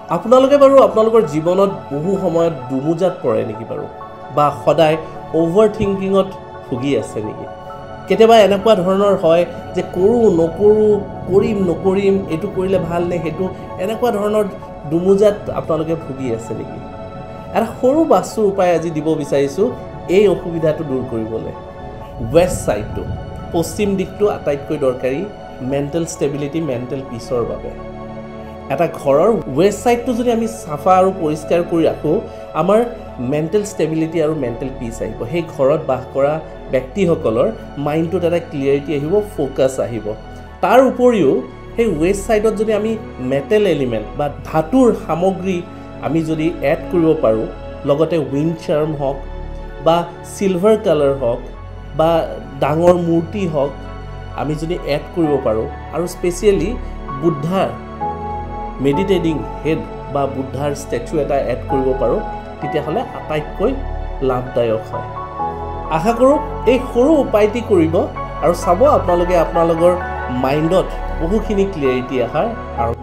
আপোনালোকে বাৰু আপোনালোকৰ জীৱনত বহু সময়ত দুমুজাত পৰে নেকি বাৰু বা সদায় অভাৰ থিংকিঙত ভুগি আছে নেকি কেতিয়াবা এনেকুৱা ধৰণৰ হয় যে কৰোঁ নকৰোঁ কৰিম নকৰিম এইটো কৰিলে ভাল নে সেইটো এনেকুৱা ধৰণৰ দুমুজাত আপোনালোকে ভুগি আছে নেকি এটা সৰু বাস্তুৰ উপায় আজি দিব বিচাৰিছোঁ এই অসুবিধাটো দূৰ কৰিবলৈ ৱেষ্ট ছাইডটো পশ্চিম দিশটো আটাইতকৈ দৰকাৰী মেণ্টেল ষ্টেবিলিটি মেণ্টেল পিচৰ বাবে এটা ঘৰৰ ৱেষ্ট ছাইডটো যদি আমি চাফা আৰু পৰিষ্কাৰ কৰি ৰাখোঁ আমাৰ মেণ্টেল ষ্টেবিলিটি আৰু মেণ্টেল পিচ আহিব সেই ঘৰত বাস কৰা ব্যক্তিসকলৰ মাইণ্ডটোত এটা ক্লিয়াৰিটি আহিব ফ'কাছ আহিব তাৰ উপৰিও সেই ৱেষ্ট ছাইডত যদি আমি মেটেল এলিমেণ্ট বা ধাতুৰ সামগ্ৰী আমি যদি এড কৰিব পাৰোঁ লগতে উইণ্ড চাৰ্ম হওক বা চিলভাৰ কালাৰ হওক বা ডাঙৰ মূৰ্তি হওক আমি যদি এড কৰিব পাৰোঁ আৰু স্পেচিয়েলি বুদ্ধাৰ মেডিটেটিং হেড বা বুদ্ধাৰ ষ্টেচু এটা এড কৰিব পাৰোঁ তেতিয়াহ'লে আটাইতকৈ লাভদায়ক হয় আশা কৰোঁ এই সৰু উপায়টি কৰিব আৰু চাব আপোনালোকে আপোনালোকৰ মাইণ্ডত বহুখিনি ক্লিয়াৰিটি অহাৰ আৰম্ভ